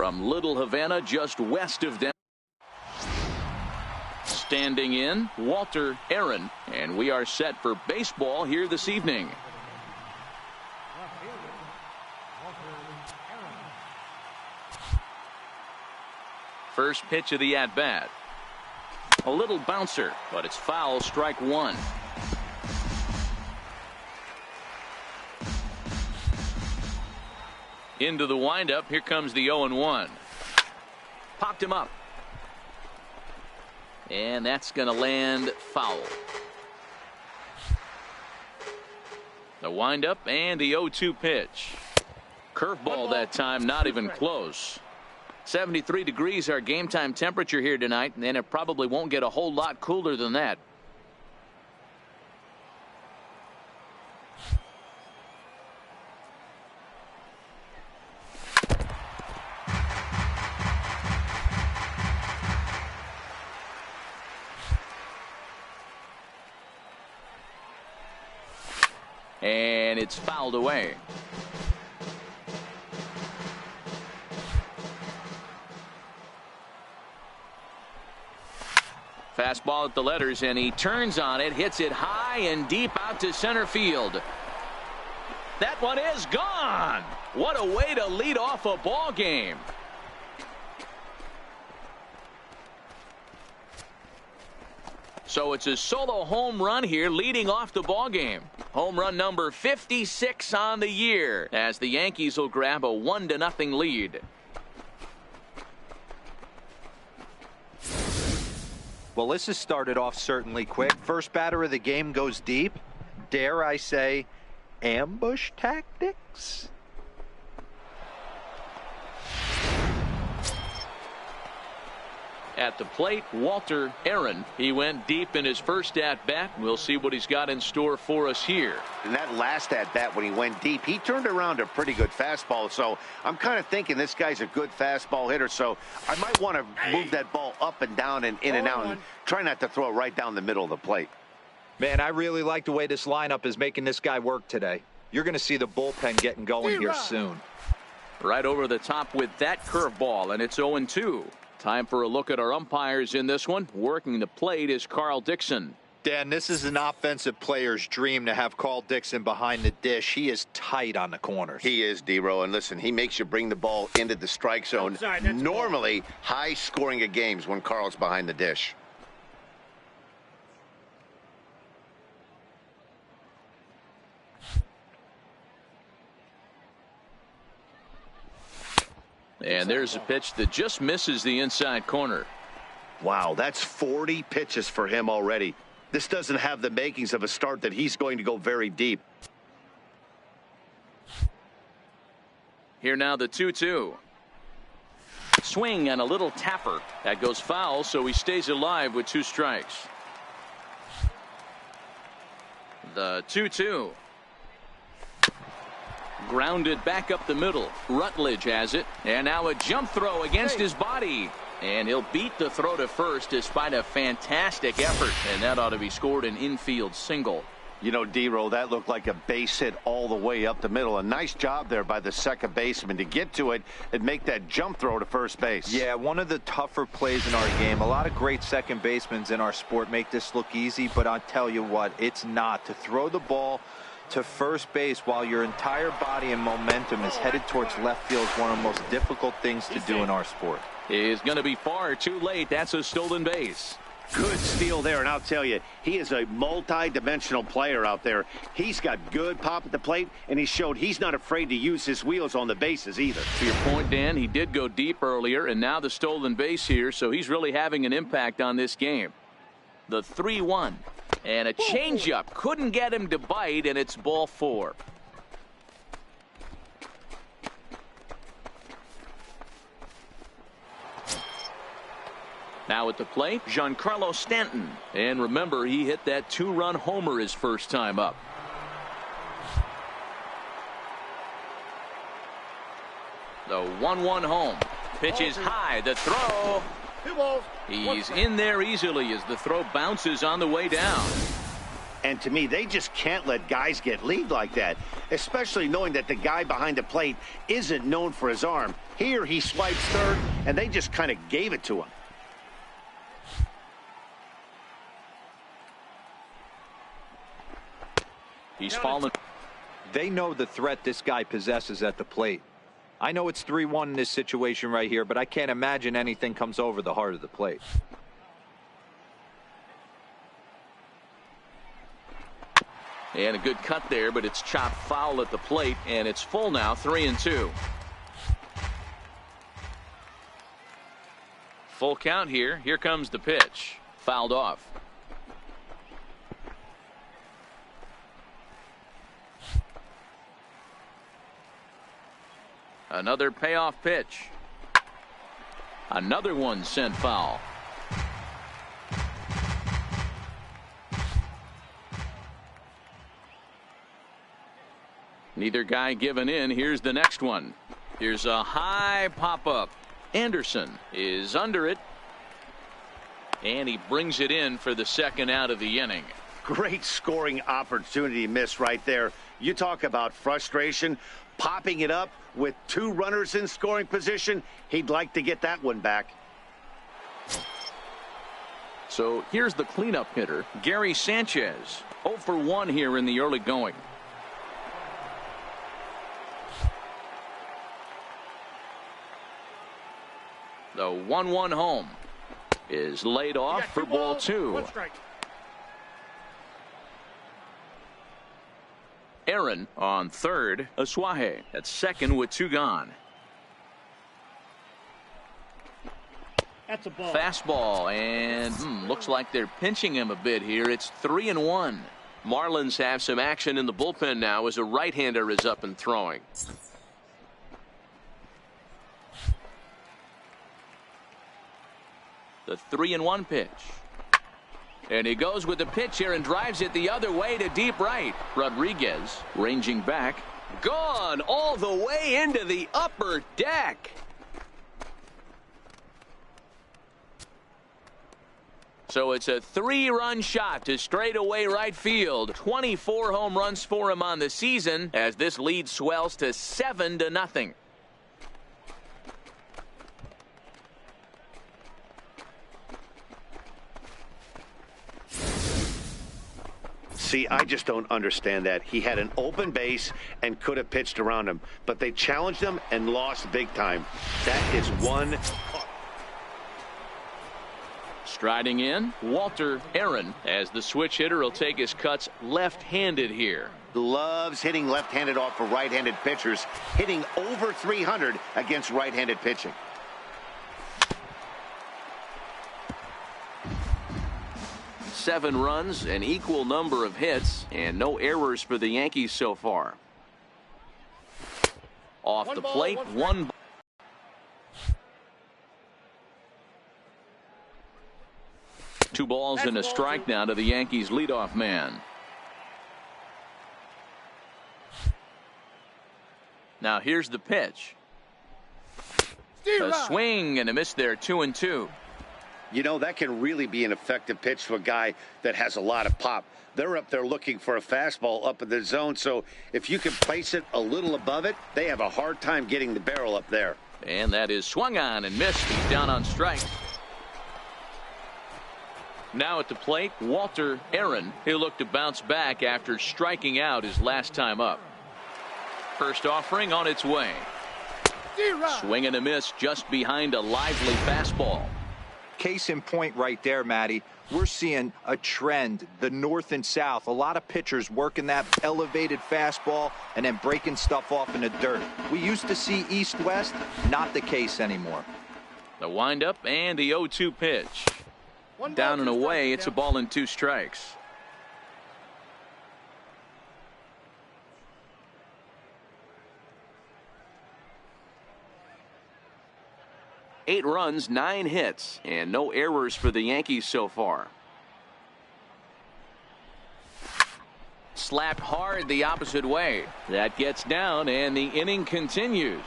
from Little Havana, just west of Denver. Standing in, Walter Aaron, and we are set for baseball here this evening. First pitch of the at-bat. A little bouncer, but it's foul, strike one. Into the windup, here comes the 0-1. Popped him up. And that's going to land foul. The windup and the 0-2 pitch. Curveball that time, not even close. 73 degrees our game time temperature here tonight, and it probably won't get a whole lot cooler than that. And it's fouled away. Fastball at the letters, and he turns on it, hits it high and deep out to center field. That one is gone. What a way to lead off a ball game. So it's a solo home run here, leading off the ball game. Home run number 56 on the year, as the Yankees will grab a 1-0 lead. Well, this has started off certainly quick. First batter of the game goes deep. Dare I say, ambush tactics? At the plate, Walter Aaron. He went deep in his first at-bat. We'll see what he's got in store for us here. In that last at-bat, when he went deep, he turned around a pretty good fastball. So I'm kind of thinking this guy's a good fastball hitter. So I might want to move that ball up and down and in and out and try not to throw it right down the middle of the plate. Man, I really like the way this lineup is making this guy work today. You're going to see the bullpen getting going here soon. Right over the top with that curveball, and it's 0-2. Time for a look at our umpires in this one. Working the plate is Carl Dixon. Dan, this is an offensive player's dream to have Carl Dixon behind the dish. He is tight on the corners. He is, D-Row. And listen, he makes you bring the ball into the strike zone. Normally, high scoring of games when Carl's behind the dish. And there's a pitch that just misses the inside corner. Wow, that's 40 pitches for him already. This doesn't have the makings of a start that he's going to go very deep. Here now the 2-2. Swing and a little tapper. That goes foul, so he stays alive with 2 strikes. The 2-2. Grounded back up the middle. Rutledge has it. And now a jump throw against his body. And he'll beat the throw to first despite a fantastic effort. And that ought to be scored an infield single. You know, D-Row, that looked like a base hit all the way up the middle. A nice job there by the second baseman to get to it and make that jump throw to first base. Yeah, one of the tougher plays in our game. A lot of great second basemen in our sport make this look easy, but I'll tell you what, it's not. To throw the ball to first base while your entire body and momentum is headed towards left field is one of the most difficult things to do in our sport. Is going to be far too late. That's a stolen base. Good steal there, and I'll tell you, he is a multi-dimensional player out there. He's got good pop at the plate, and he showed he's not afraid to use his wheels on the bases either. To your point, Dan, he did go deep earlier, and now the stolen base here, so he's really having an impact on this game. The 3-1. And a changeup couldn't get him to bite, and it's ball 4. Now at the plate, Giancarlo Stanton. And remember, he hit that 2-run homer his first time up. The 1-1 home. Pitch is high. The throw. He's in there easily as the throw bounces on the way down. And to me, they just can't let guys get lead like that, especially knowing that the guy behind the plate isn't known for his arm. Here he swipes third, and they just kind of gave it to him. He's fallen. They know the threat this guy possesses at the plate. I know it's 3-1 in this situation right here, but I can't imagine anything comes over the heart of the plate. And a good cut there, but it's chopped foul at the plate, and it's full now, 3-2. Full count here. Here comes the pitch. Fouled off. Another payoff pitch. Another one sent foul. Neither guy giving in. Here's the next one. Here's a high pop-up. Anderson is under it. And he brings it in for the second out of the inning. Great scoring opportunity missed right there. You talk about frustration. Popping it up with 2 runners in scoring position. He'd like to get that one back. So here's the cleanup hitter, Gary Sanchez. 0 for 1 here in the early going. The 1-1 home is laid off for ball 2. Aaron on third. Asuaje at second with 2 gone. That's a ball. Fastball, and looks like they're pinching him a bit here. It's 3-1. Marlins have some action in the bullpen now as a right-hander is up and throwing. The 3-1 pitch. And he goes with the pitch here and drives it the other way to deep right. Rodriguez ranging back. Gone all the way into the upper deck. So it's a 3-run shot to straightaway right field. 24 home runs for him on the season as this lead swells to 7-0. See, I just don't understand that. He had an open base and could have pitched around him, but they challenged him and lost big time. That is one. Striding in, Walter Aaron, as the switch hitter will take his cuts left-handed here. Loves hitting left-handed off for right-handed pitchers, hitting over 300 against right-handed pitching. Seven runs, an equal number of hits, and no errors for the Yankees so far. Off the plate, one. 2 balls and a strike now to the Yankees leadoff man. Now here's the pitch. A swing and a miss there, 2-2. You know, that can really be an effective pitch to a guy that has a lot of pop. They're up there looking for a fastball up in the zone, so if you can place it a little above it, they have a hard time getting the barrel up there. And that is swung on and missed. He's down on strikes. Now at the plate, Walter Aaron. He'll look to bounce back after striking out his last time up. First offering on its way. Swing and a miss just behind a lively fastball. Case in point right there, Matty. We're seeing a trend, the north and south. A lot of pitchers working that elevated fastball and then breaking stuff off in the dirt. We used to see east-west, not the case anymore. The windup and the 0-2 pitch. Down and away, it's a ball and 2 strikes. Eight runs, 9 hits, and no errors for the Yankees so far. Slapped hard the opposite way. That gets down, and the inning continues.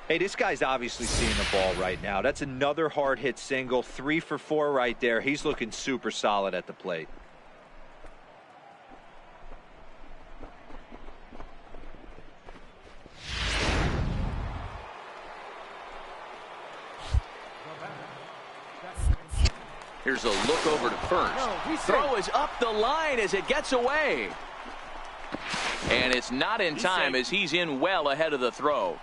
Hey, this guy's obviously seeing the ball right now. That's another hard hit single. 3 for 4 right there. He's looking super solid at the plate. Here's a look over to first. Throw is up the line as it gets away. And it's not in time as he's in well ahead of the throw.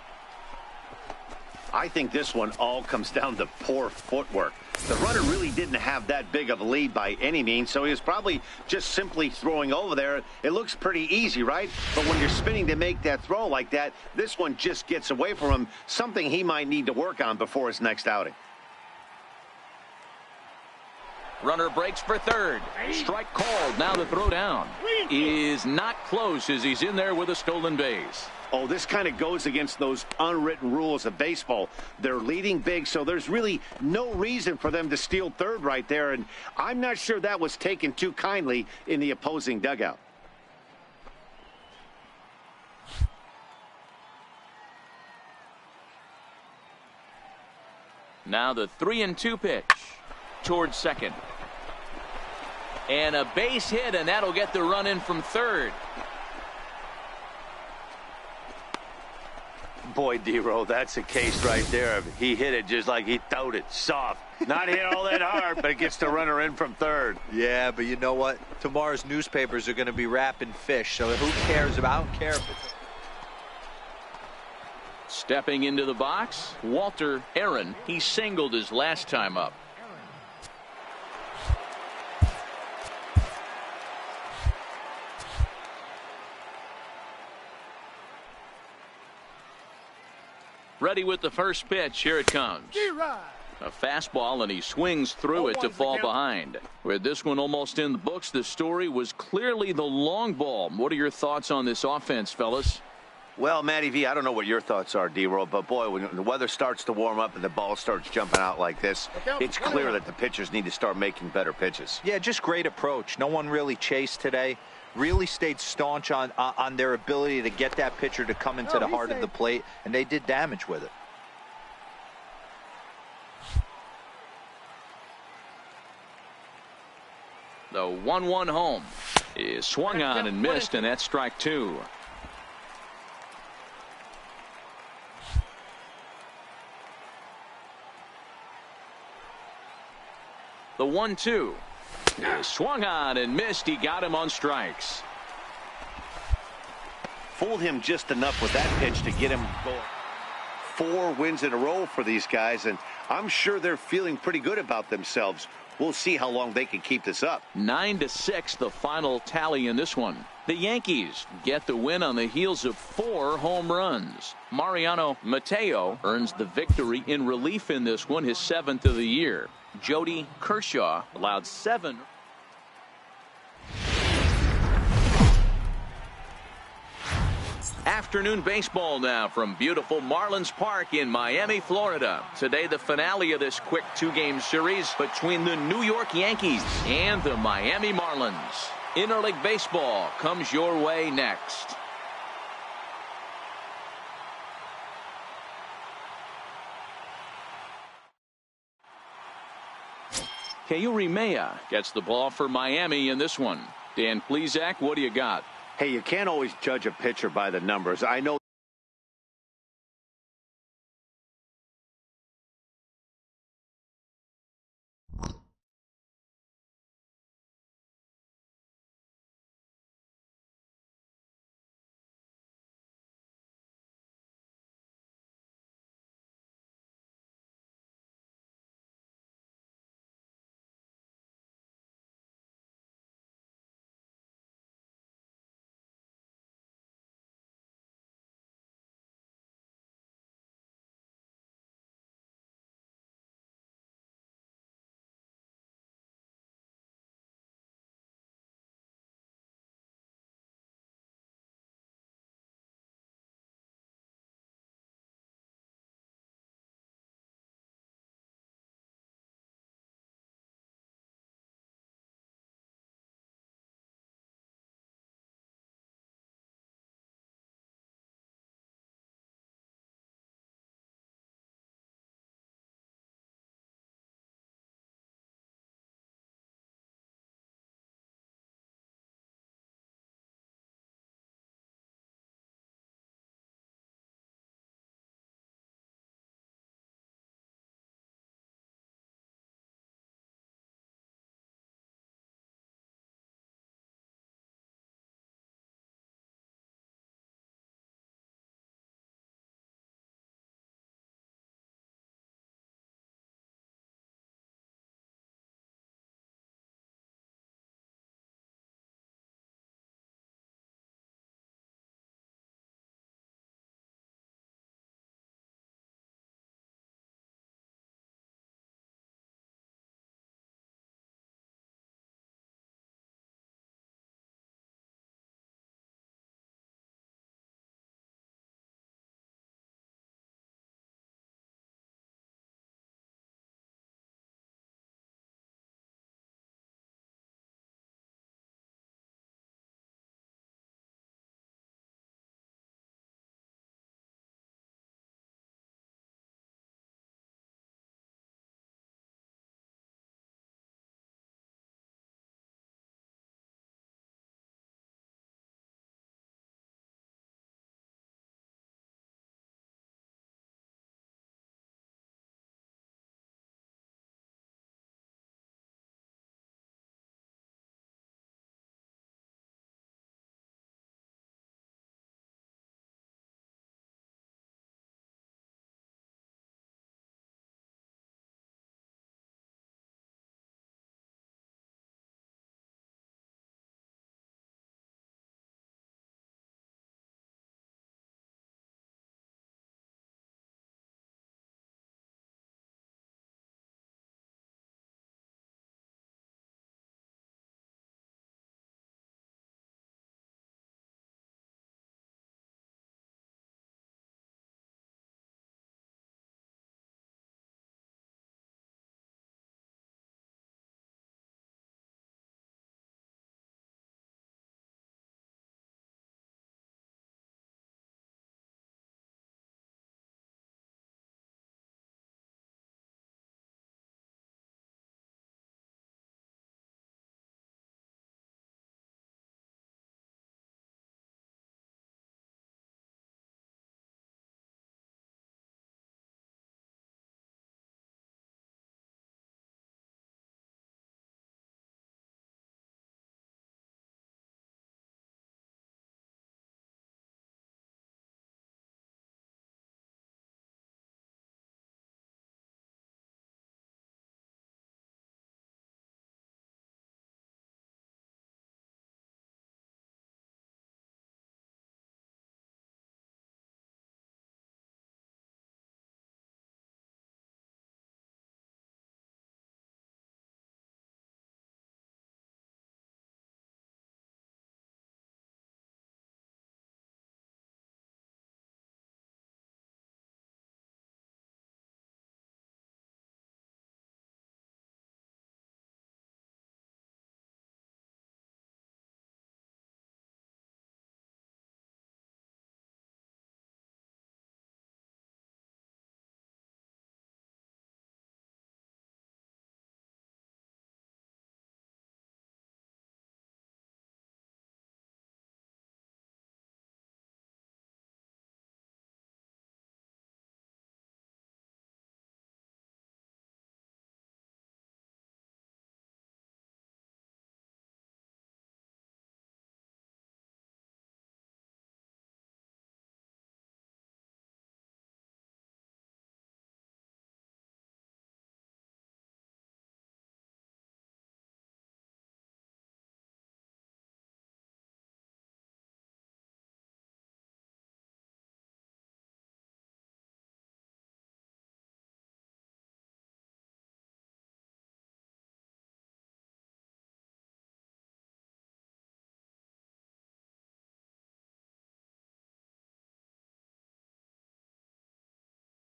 I think this one all comes down to poor footwork. The runner really didn't have that big of a lead by any means, so he was probably just simply throwing over there. It looks pretty easy, right? But when you're spinning to make that throw like that, this one just gets away from him, something he might need to work on before his next outing. Runner breaks for third. Strike called. Now the throw down is not close as he's in there with a stolen base. Oh, this kind of goes against those unwritten rules of baseball. They're leading big, so there's really no reason for them to steal third right there, and I'm not sure that was taken too kindly in the opposing dugout. Now the 3-2 pitch towards second. And a base hit, and that'll get the run in from third. Boy, D-Roll, that's a case right there. He hit it just like he throwed it, soft. Not hit all that hard, but it gets the runner in from third. Yeah, but you know what? Tomorrow's newspapers are going to be wrapping fish, so who cares about? I don't care if it's... Stepping into the box, Walter Aaron. He singled his last time up. Ready with the first pitch. Here it comes. A fastball, and he swings through it to fall behind. With this one almost in the books, the story was clearly the long ball. What are your thoughts on this offense, fellas? Well, Matty V, I don't know what your thoughts are, D-Roll, but boy, when the weather starts to warm up and the ball starts jumping out like this, it's clear that the pitchers need to start making better pitches. Yeah, just great approach. No one really chased today. Really stayed staunch on their ability to get that pitcher to come into the heart of the plate, and they did damage with it. The 1-1 home is swung on and missed, and that's strike two. The 1-2 is swung on and missed. He got him on strikes. Fooled him just enough with that pitch to get him going. 4 wins in a row for these guys, and I'm sure they're feeling pretty good about themselves. We'll see how long they can keep this up. 9-6, the final tally in this one. The Yankees get the win on the heels of 4 home runs. Mariano Mateo earns the victory in relief in this one, his 7th of the year. Jody Kershaw allowed 7. Afternoon baseball now from beautiful Marlins Park in Miami, Florida. Today, the finale of this quick 2-game series between the New York Yankees and the Miami Marlins. Interleague baseball comes your way next. Keurimea gets the ball for Miami in this one. Dan Plesac, what do you got? Hey, you can't always judge a pitcher by the numbers. I know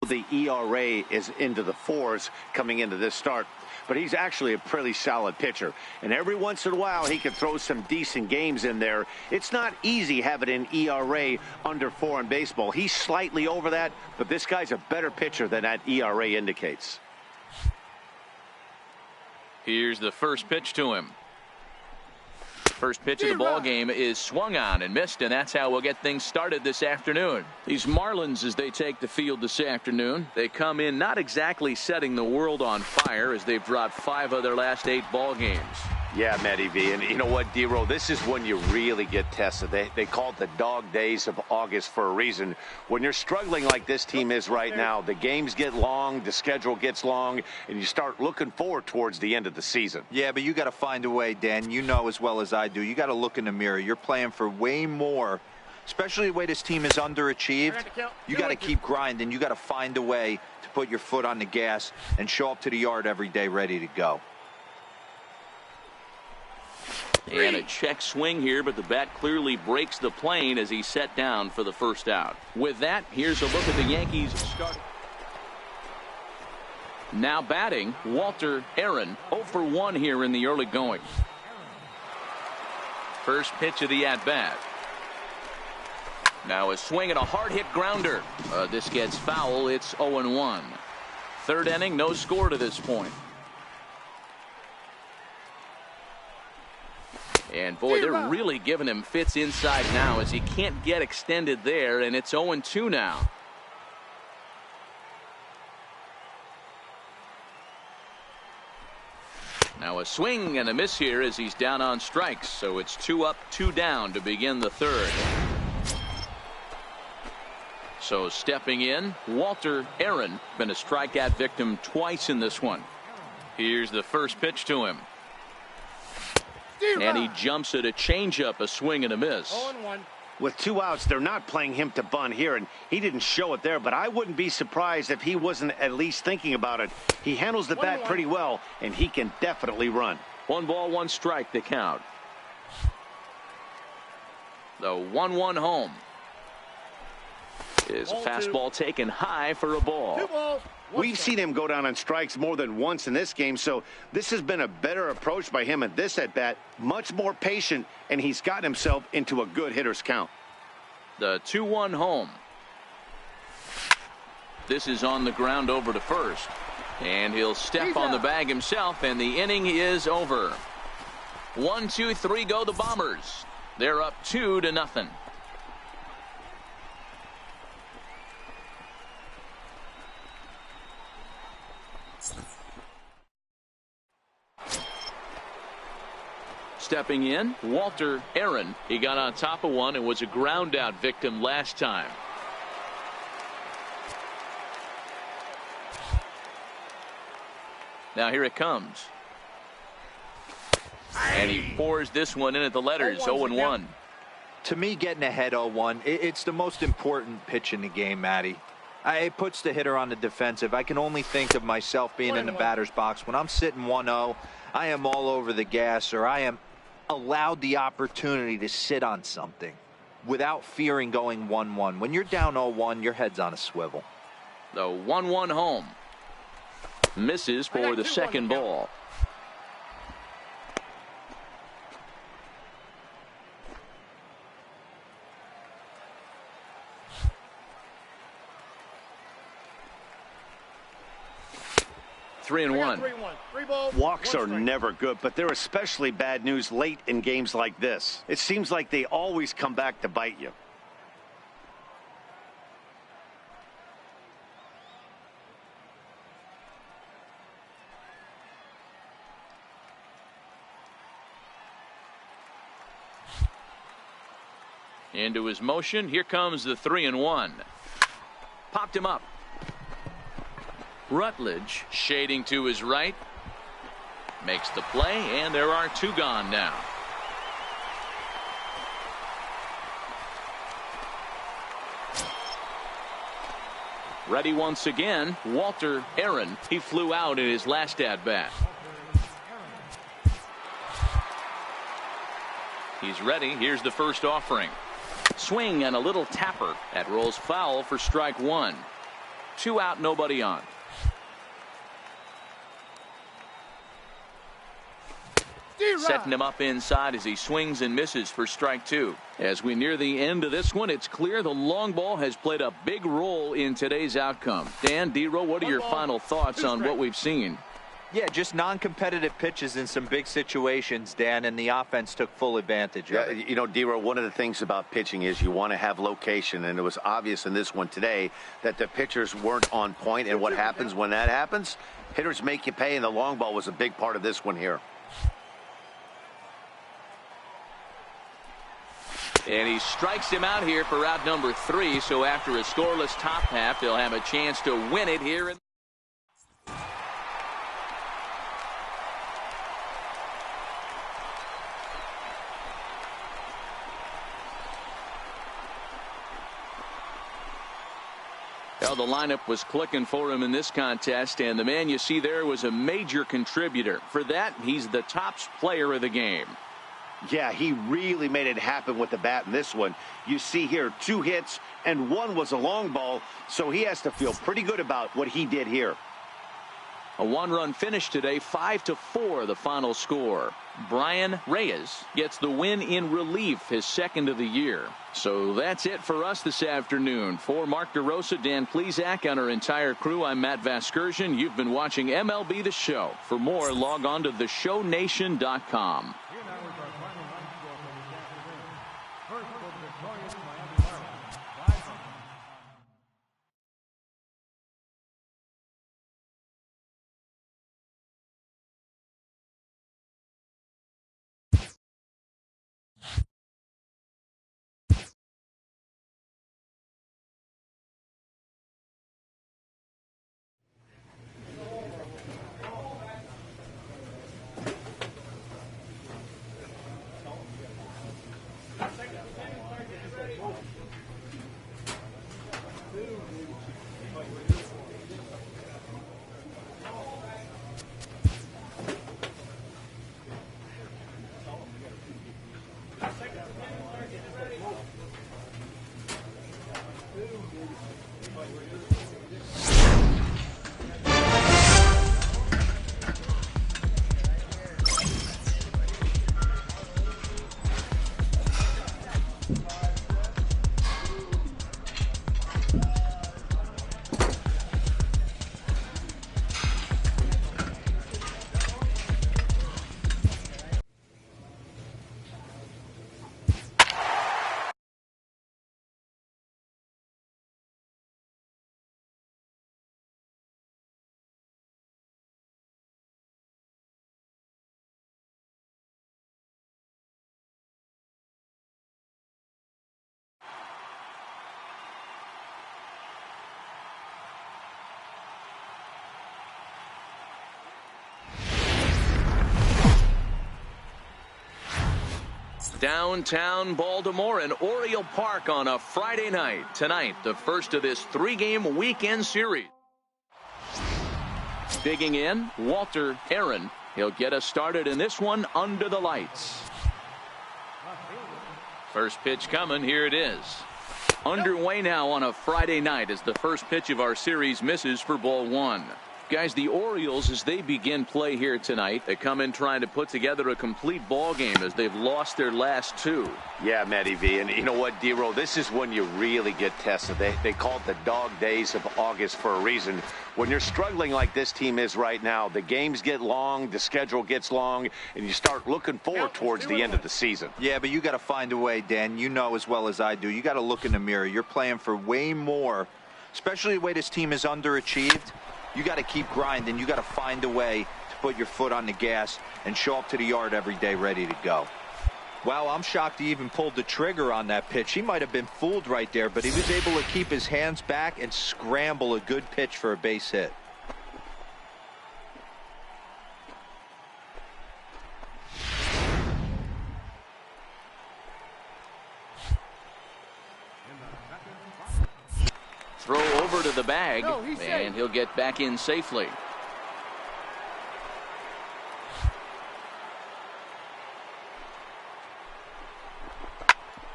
The ERA is into the 4s coming into this start, but he's actually a pretty solid pitcher. And every once in a while, he can throw some decent games in there. It's not easy having an ERA under 4 in baseball. He's slightly over that, but this guy's a better pitcher than that ERA indicates. Here's the first pitch to him. First pitch of the ball game is swung on and missed, and that's how we'll get things started this afternoon. These Marlins, as they take the field this afternoon, they come in not exactly setting the world on fire, as they've dropped 5 of their last 8 ball games. Yeah, Matty V, and you know what, D-Roll, this is when you really get tested. They call it the dog days of August for a reason. When you're struggling like this team is right now, the games get long, the schedule gets long, and you start looking forward towards the end of the season. Yeah, but you got to find a way, Dan. You know as well as I do. You got to look in the mirror. You're playing for way more, especially the way this team is underachieved. You got to keep grinding. You got to find a way to put your foot on the gas and show up to the yard every day ready to go. And a check swing here, but the bat clearly breaks the plane as he's set down for the first out. With that, here's a look at the Yankees start. Now batting, Walter Aaron, 0 for 1 here in the early going. First pitch of the at-bat. Now a swing and a hard-hit grounder. This gets foul. It's 0-1. Third inning, no score to this point. And boy, they're really giving him fits inside now as he can't get extended there, and it's 0-2 now. Now a swing and a miss here as he's down on strikes, so it's 2 up, 2 down to begin the third. So stepping in, Walter Aaron, been a strikeout victim twice in this one. Here's the first pitch to him. And he jumps at a changeup, a swing and a miss. 0-1. With 2 outs, they're not playing him to bunt here, and he didn't show it there, but I wouldn't be surprised if he wasn't at least thinking about it. He handles the bat pretty well, and he can definitely run. 1 ball, 1 strike, the count. The 1-1 home. Is a fastball taken high for a ball. 2 balls. We've seen him go down on strikes more than once in this game, so this has been a better approach by him at this at-bat. Much more patient, and he's gotten himself into a good hitter's count. The 2-1 home. This is on the ground over to first. And he'll step on the bag himself, and the inning is over. 1, 2, 3 go the Bombers. They're up 2-0. Stepping in, Walter Aaron. He got on top of one and was a ground out victim last time. Now here it comes. And he pours this one in at the letters. 0-1. To me, getting ahead 0-1, it's the most important pitch in the game, Matty. It puts the hitter on the defensive. I can only think of myself being in the batter's box. When I'm sitting 1-0, I am all over the gas, or I am allowed the opportunity to sit on something without fearing going 1-1. When you're down 0-1, your head's on a swivel. The 1-1 home. Misses for the second ball. Three and one. 3 balls. Walks are never good, but they're especially bad news late in games like this. It seems like they always come back to bite you. Into his motion. Here comes the 3-1. Popped him up. Rutledge shading to his right. Makes the play, and there are 2 gone now. Ready once again, Walter Aaron. He flew out in his last at-bat. He's ready. Here's the first offering. Swing and a little tapper. That rolls foul for strike 1. 2 out, nobody on. Setting him up inside as he swings and misses for strike 2. As we near the end of this one, it's clear the long ball has played a big role in today's outcome. Dan, D-Row, what are your final thoughts on what we've seen? Yeah, just non-competitive pitches in some big situations, Dan, and the offense took full advantage of it. You know, D-Row, one of the things about pitching is you want to have location, and it was obvious in this one today that the pitchers weren't on point, and what happens when that happens? Hitters make you pay, and the long ball was a big part of this one here. And he strikes him out here for out number 3. So after a scoreless top half, they'll have a chance to win it here. Well, the lineup was clicking for him in this contest, and the man you see there was a major contributor. For that, he's the top player of the game. Yeah, he really made it happen with the bat in this one. You see here 2 hits, and 1 was a long ball, so he has to feel pretty good about what he did here. A 1-run finish today, 5-4 the final score. Brian Reyes gets the win in relief, his 2nd of the year. So that's it for us this afternoon. For Mark DeRosa, Dan Plesac, and our entire crew, I'm Matt Vasgersian. You've been watching MLB The Show. For more, log on to theshownation.com. Downtown Baltimore and Oriole Park on a Friday night. Tonight, the first of this 3-game weekend series. Digging in, Walter Aaron. He'll get us started in this one under the lights. First pitch coming. Here it is. Underway now on a Friday night as the first pitch of our series misses for ball 1. Guys, the Orioles, as they begin play here tonight, they come in trying to put together a complete ball game as they've lost their last 2. Yeah, Matty V, and you know what, D-Row, this is when you really get tested. They call it the dog days of August for a reason. When you're struggling like this team is right now, the games get long, the schedule gets long, and you start looking forward towards the end of the season. Yeah, but you got to find a way, Dan. You know as well as I do. You got to look in the mirror. You're playing for way more, especially the way this team is underachieved. You got to keep grinding. You got to find a way to put your foot on the gas and show up to the yard every day ready to go. Wow, I'm shocked he even pulled the trigger on that pitch. He might have been fooled right there, but he was able to keep his hands back and scramble a good pitch for a base hit. Throw over to the bag, and he'll get back in safely.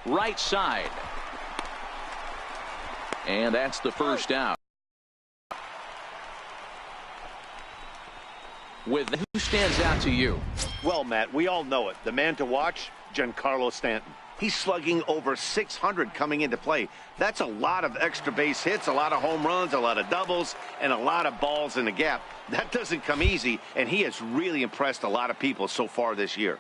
Right side. And that's the first out. With who stands out to you? Well, Matt, we all know it. The man to watch, Giancarlo Stanton. He's slugging over 600 coming into play. That's a lot of extra base hits, a lot of home runs, a lot of doubles, and a lot of balls in the gap. That doesn't come easy, and he has really impressed a lot of people so far this year.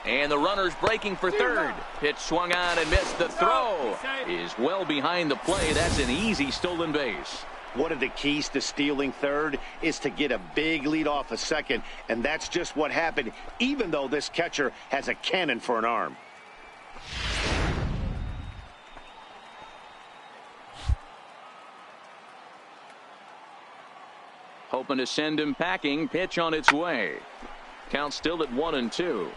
And the runner's breaking for third. Pitch swung on and missed. The throw is well behind the play. That's an easy stolen base. One of the keys to stealing third is to get a big lead off a second, and that's just what happened, even though this catcher has a cannon for an arm. Hoping to send him packing. Pitch on its way. Count still at 1-2.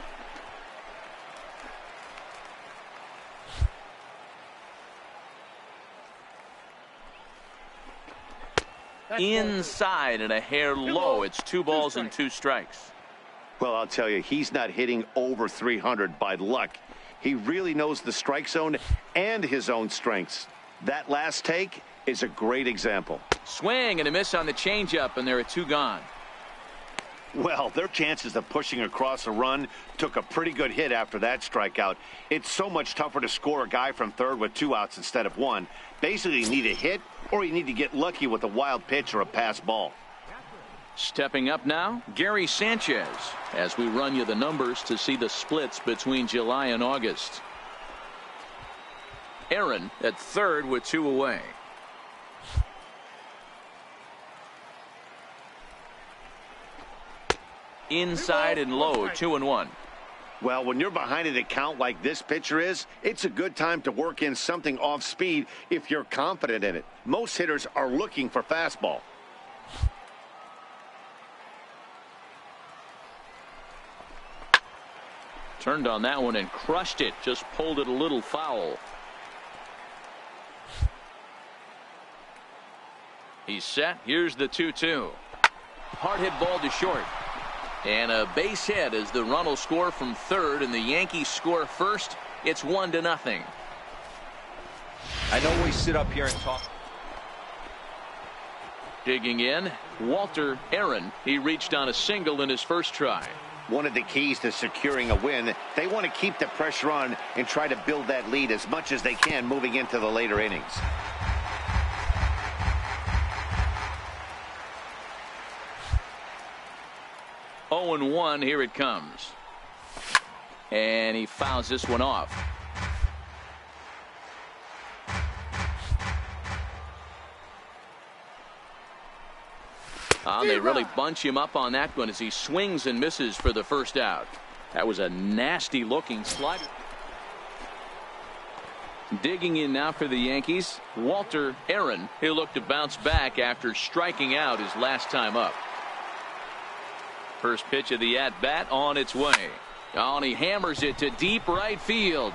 Inside and a hair low. It's 2 balls and 2 strikes. Well, I'll tell you, he's not hitting over 300 by luck. He really knows the strike zone and his own strengths. That last take is a great example. Swing and a miss on the changeup, and there are 2 gone. Well, their chances of pushing across a run took a pretty good hit after that strikeout. It's so much tougher to score a guy from third with 2 outs instead of 1. Basically, you need a hit or you need to get lucky with a wild pitch or a pass ball. Stepping up now, Gary Sanchez, as we run you the numbers to see the splits between July and August. Aaron at third with 2 away. Inside and low, 2-1. Well, when you're behind an account like this pitcher is, it's a good time to work in something off speed if you're confident in it. Most hitters are looking for fastball. Turned on that one and crushed it. Just pulled it a little foul. He's set. Here's the 2-2. Hard hit ball to short. And a base hit as the run will score from third and the Yankees score first. It's 1-0. I know we sit up here and talk. Digging in, Walter Aaron. He reached on a single in his first try. One of the keys to securing a win, they want to keep the pressure on and try to build that lead as much as they can moving into the later innings. Oh, 0-1, here it comes. And he fouls this one off. They really bunch him up on that one as he swings and misses for the first out. That was a nasty looking slider. Digging in now for the Yankees, Walter Aaron. He'll look to bounce back after striking out his last time up. First pitch of the at-bat on its way. Oh, and he hammers it to deep right field.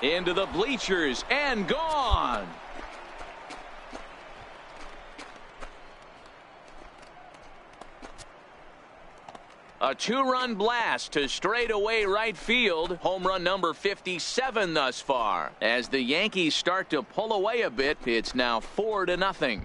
Into the bleachers and gone. A 2-run blast to straightaway right field. Home run number 57 thus far. As the Yankees start to pull away a bit, it's now 4-0.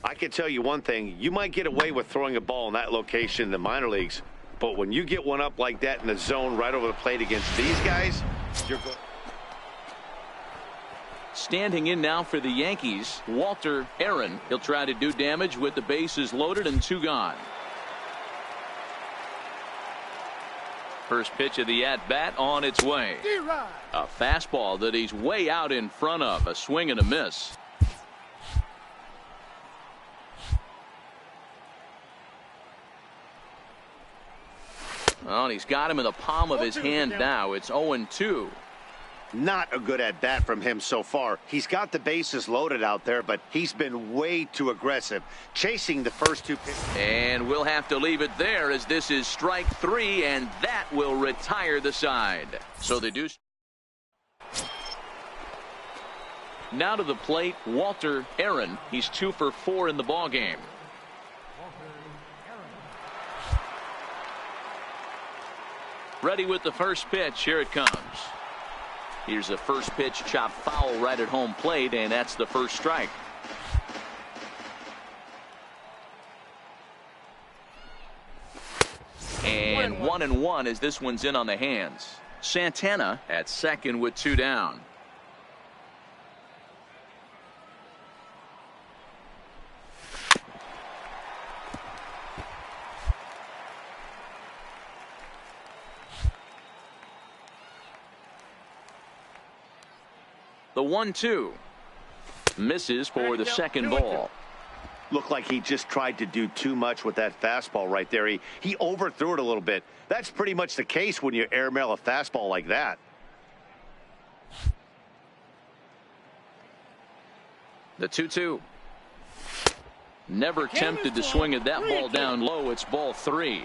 I can tell you one thing. You might get away with throwing a ball in that location in the minor leagues, but when you get one up like that in the zone right over the plate against these guys, you're good. Standing in now for the Yankees, Walter Aaron. He'll try to do damage with the bases loaded and 2 gone. First pitch of the at-bat on its way. A fastball that he's way out in front of. A swing and a miss. Well, and he's got him in the palm of his hand now. It's 0-2. Not a good at bat from him so far. He's got the bases loaded out there, but he's been way too aggressive, chasing the first 2 pitches. And we'll have to leave it there as this is strike 3, and that will retire the side. So they do. Now to the plate, Walter Aaron. He's 2 for 4 in the ballgame. Ready with the first pitch. Here it comes. Here's the first pitch, chop foul right at home plate, and that's the first strike. 1-1 as this one's in on the hands. Santana at second with 2 down. The 1-2 misses for the second ball. Looked like he just tried to do too much with that fastball right there. He overthrew it a little bit. That's pretty much the case when you airmail a fastball like that. The 2-2. Never tempted to swing at that ball down low. It's ball 3.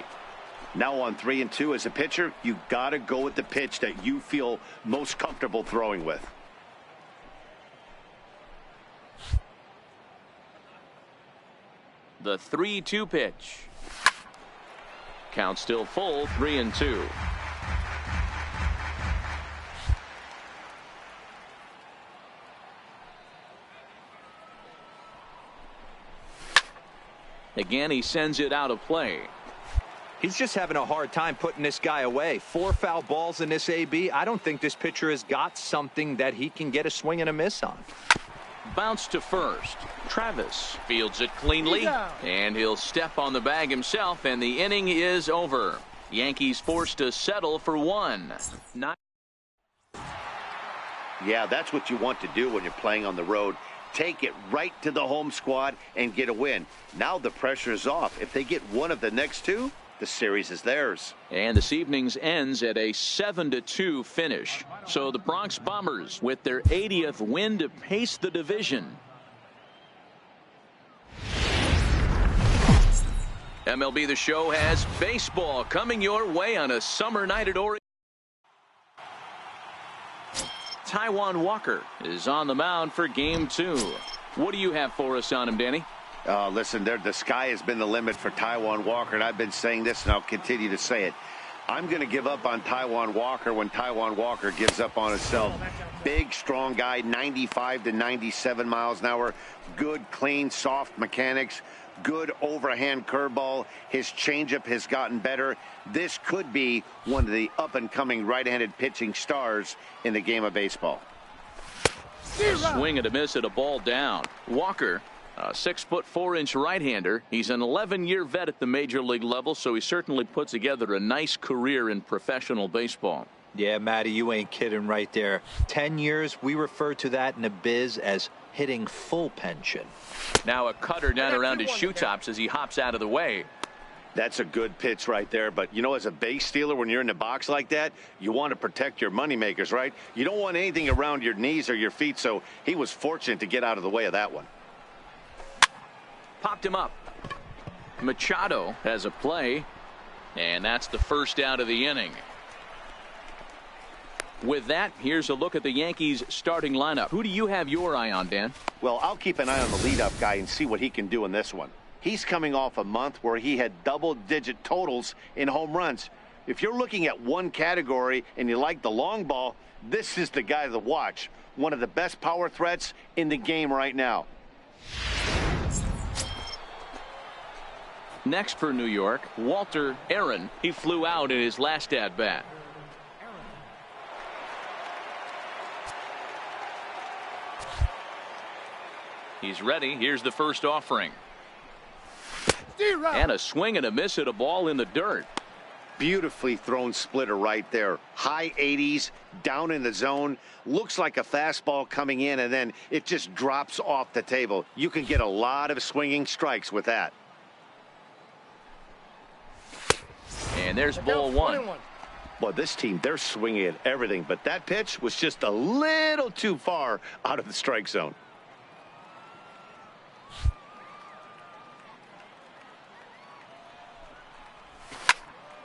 Now on 3-2 as a pitcher, you got to go with the pitch that you feel most comfortable throwing with. The 3-2 pitch. Count still full, 3-2. Again, he sends it out of play. He's just having a hard time putting this guy away. 4 foul balls in this AB. I don't think this pitcher has got something that he can get a swing and a miss on. Bounce to first. Travis fields it cleanly, and he'll step on the bag himself, and the inning is over. Yankees forced to settle for 1. Yeah, that's what you want to do when you're playing on the road. Take it right to the home squad and get a win. Now the pressure is off. If they get one of the next 2, the series is theirs. And this evening's ends at a 7-2 finish. So the Bronx Bombers with their 80th win to pace the division. MLB The Show has baseball coming your way on a summer night at Oregon. Taijuan Walker is on the mound for game 2. What do you have for us on him, Danny? Listen, the sky has been the limit for Taijuan Walker, and I've been saying this, and I'll continue to say it. I'm going to give up on Taijuan Walker when Taijuan Walker gives up on himself. Big, strong guy, 95 to 97 miles an hour. Good, clean, soft mechanics. Good overhand curveball. His changeup has gotten better. This could be one of the up-and-coming right-handed pitching stars in the game of baseball. A swing and a miss at a ball down. Walker, a 6'4" right-hander. He's an 11-year vet at the major league level, so he certainly put together a nice career in professional baseball. Yeah, Matty, you ain't kidding right there. 10 years, we refer to that in the biz as hitting full pension. Now a cutter down around his shoe tops as he hops out of the way. That's a good pitch right there. But, you know, as a base stealer, when you're in the box like that, you want to protect your moneymakers, right? You don't want anything around your knees or your feet, so he was fortunate to get out of the way of that one. Popped him up. Machado has a play, and that's the first out of the inning. With that, here's a look at the Yankees starting lineup. Who do you have your eye on, Dan? Well, I'll keep an eye on the leadoff guy and see what he can do in this one. He's coming off a month where he had double-digit totals in home runs. If you're looking at one category and you like the long ball, this is the guy to watch. One of the best power threats in the game right now. Next for New York, Walter Aaron. He flew out in his last at-bat. He's ready. Here's the first offering. And a swing and a miss at a ball in the dirt. Beautifully thrown splitter right there. High 80s, down in the zone. Looks like a fastball coming in, and then it just drops off the table. You can get a lot of swinging strikes with that. And there's ball 1. Well, this team, they're swinging at everything, but that pitch was just a little too far out of the strike zone.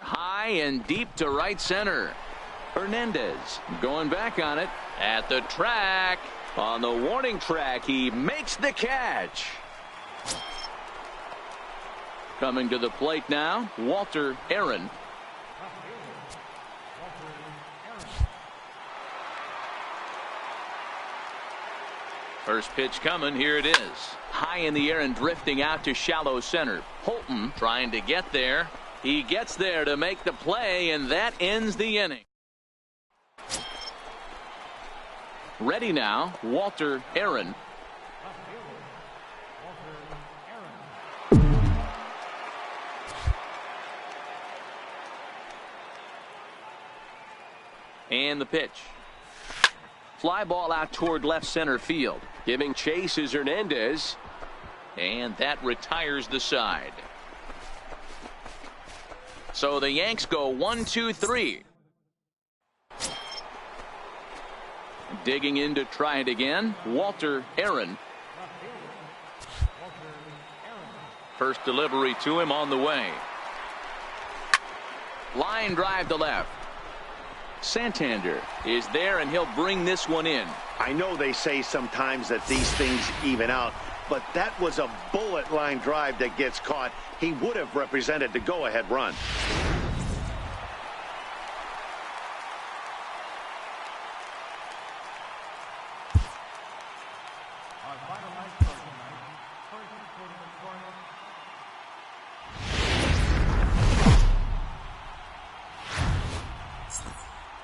High and deep to right center. Hernandez going back on it at the track. On the warning track, he makes the catch. Coming to the plate now, Walter Aaron. First pitch coming. Here it is. High in the air and drifting out to shallow center. Holton trying to get there. He gets there to make the play, and that ends the inning. Ready now, Walter Aaron. And the pitch. Fly ball out toward left center field. Giving chase is Hernandez. And that retires the side. So the Yanks go 1-2-3. Digging in to try it again, Walter Aaron. First delivery to him on the way. Line drive to left. Santander is there, and he'll bring this one in. I know they say sometimes that these things even out, but that was a bullet line drive that gets caught. He would have represented the go-ahead run.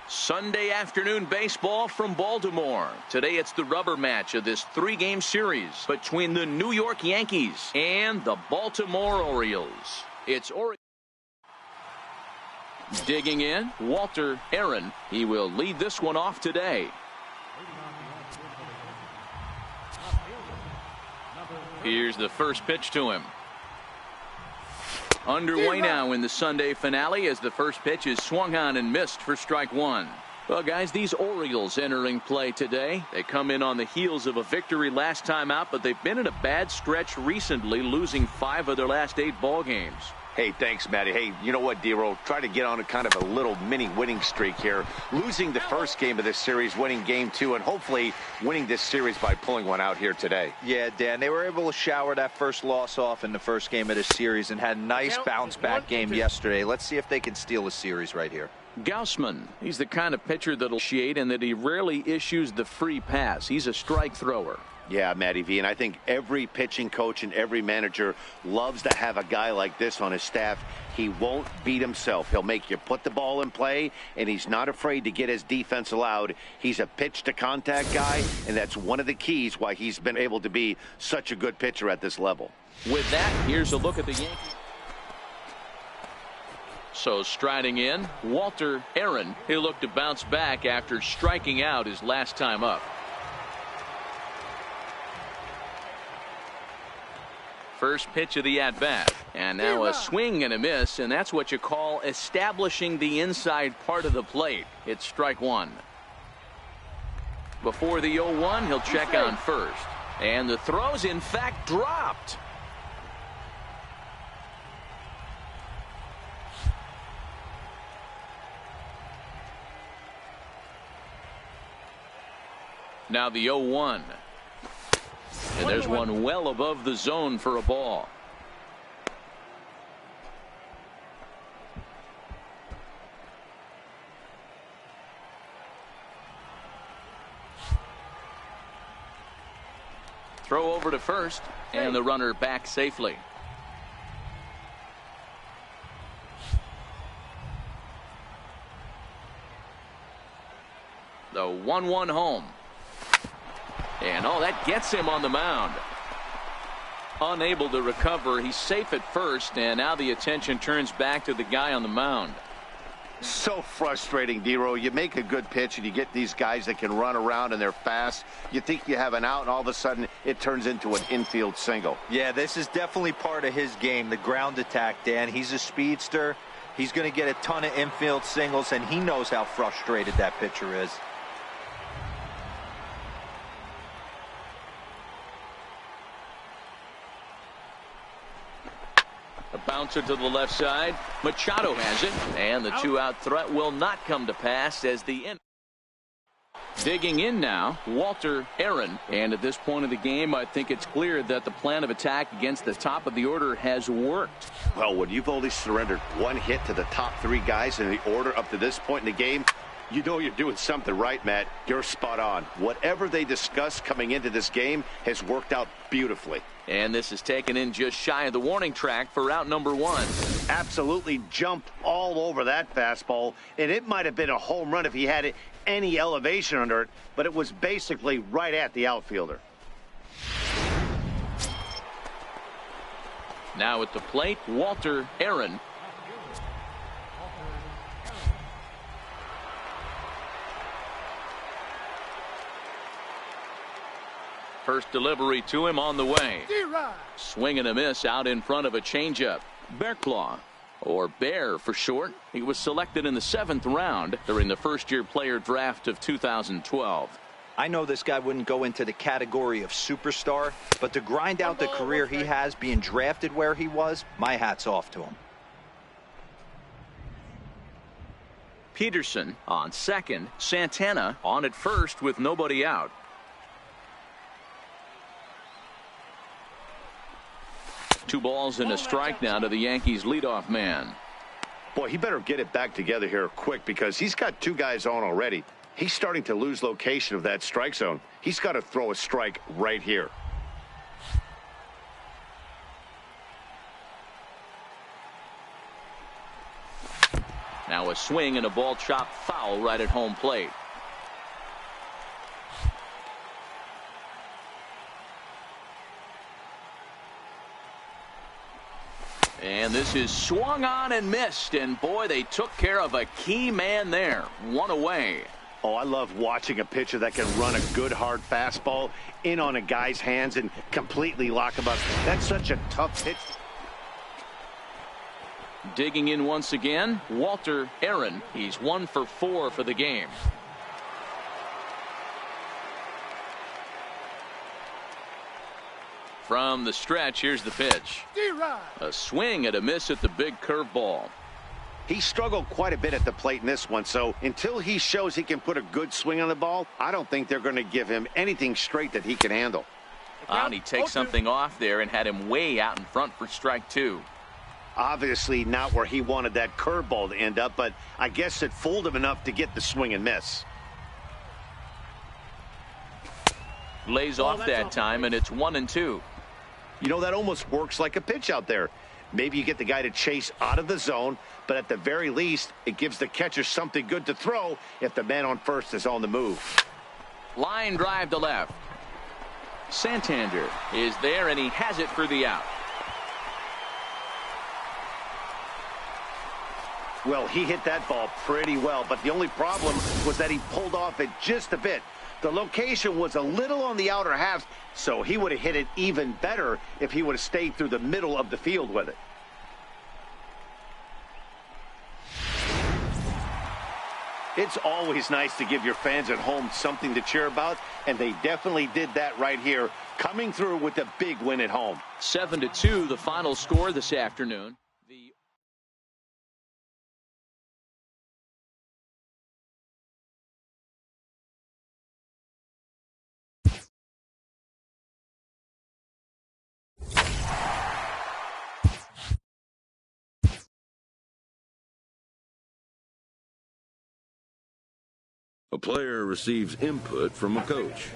Sunday afternoon baseball from Baltimore. Today it's the rubber match of this 3-game series between the New York Yankees and the Baltimore Orioles. It's Orioles. Digging in, Walter Aaron. He will lead this one off today. Here's the first pitch to him. Underway now in the Sunday finale as the first pitch is swung on and missed for strike one. Well, guys, these Orioles entering play today. They come in on the heels of a victory last time out, but they've been in a bad stretch recently, losing 5 of their last 8 ball games. Hey, thanks, Matty. Hey, you know what, D-Roll? Try to get on a kind of a little mini winning streak here. Losing the first game of this series, winning game 2, and hopefully winning this series by pulling one out here today. Yeah, Dan, they were able to shower that first loss off in the first game of this series and had a nice bounce-back game yesterday. Let's see if they can steal a series right here. Gausman, he's the kind of pitcher that'll shade and that he rarely issues the free pass. He's a strike thrower. Yeah, Matty V, and I think every pitching coach and every manager loves to have a guy like this on his staff. He won't beat himself. He'll make you put the ball in play, and he's not afraid to get his defense allowed. He's a pitch-to-contact guy, and that's one of the keys why he's been able to be such a good pitcher at this level. With that, here's a look at the Yankees. So striding in, Walter Aaron. He'll look to bounce back after striking out his last time up. First pitch of the at-bat, and now a swing and a miss, and that's what you call establishing the inside part of the plate. It's strike one. Before the 0-1, he'll check on first, and the throw's in fact dropped. Now the 0-1. And there's one well above the zone for a ball. Throw over to first, and the runner back safely. The 1-1 home. And that gets him on the mound. Unable to recover. He's safe at first, and now the attention turns back to the guy on the mound. So frustrating, D-Roll. You make a good pitch and you get these guys that can run around and they're fast. You think you have an out, and all of a sudden it turns into an infield single. Yeah, this is definitely part of his game, the ground attack, Dan. He's a speedster. He's going to get a ton of infield singles, and he knows how frustrated that pitcher is. A bouncer to the left side. Machado has it, and the 2-out threat will not come to pass as the end. Digging in now, Walter Aaron. And at this point of the game, I think it's clear that the plan of attack against the top of the order has worked. Well, when you've only surrendered 1 hit to the top 3 guys in the order up to this point in the game, you know you're doing something right, Matt. You're spot on. Whatever they discussed coming into this game has worked out beautifully. And this is taken in just shy of the warning track for out number 1. absolutely jumped all over that fastball, and it might have been a home run if he had any elevation under it, but it was basically right at the outfielder. Now at the plate, Walter Aaron. First delivery to him on the way. Swing and a miss out in front of a changeup. Bearclaw, or Bear for short. He was selected in the 7th round during the first-year player draft of 2012. I know this guy wouldn't go into the category of superstar, but to grind out the career he has being drafted where he was, my hat's off to him. Peterson on second. Santana on at first with nobody out. Two balls and a strike now to the Yankees leadoff man. Boy, he better get it back together here quick because he's got 2 guys on already. He's starting to lose location of that strike zone. He's got to throw a strike right here. Now a swing and a ball chopped foul right at home plate. And this is swung on and missed, and boy, they took care of a key man there. 1 away. Oh, I love watching a pitcher that can run a good hard fastball in on a guy's hands and completely lock him up. That's such a tough pitch. Digging in once again, Walter Aaron. He's 1 for 4 for the game. From the stretch, here's the pitch. A swing and a miss at the big curveball. He struggled quite a bit at the plate in this one, so until he shows he can put a good swing on the ball, I don't think they're going to give him anything straight that he can handle. And he takes something off there and had him way out in front for strike 2. Obviously not where he wanted that curveball to end up, but I guess it fooled him enough to get the swing and miss. Lays off that time, and it's 1-2. You know, that almost works like a pitch out there. Maybe you get the guy to chase out of the zone, but at the very least, it gives the catcher something good to throw if the man on first is on the move. Line drive to left. Santander is there, and he has it for the out. Well, he hit that ball pretty well, but the only problem was that he pulled off it just a bit. The location was a little on the outer half, so he would have hit it even better if he would have stayed through the middle of the field with it. It's always nice to give your fans at home something to cheer about, and they definitely did that right here, coming through with a big win at home. 7-2, the final score this afternoon. A player receives input from a coach.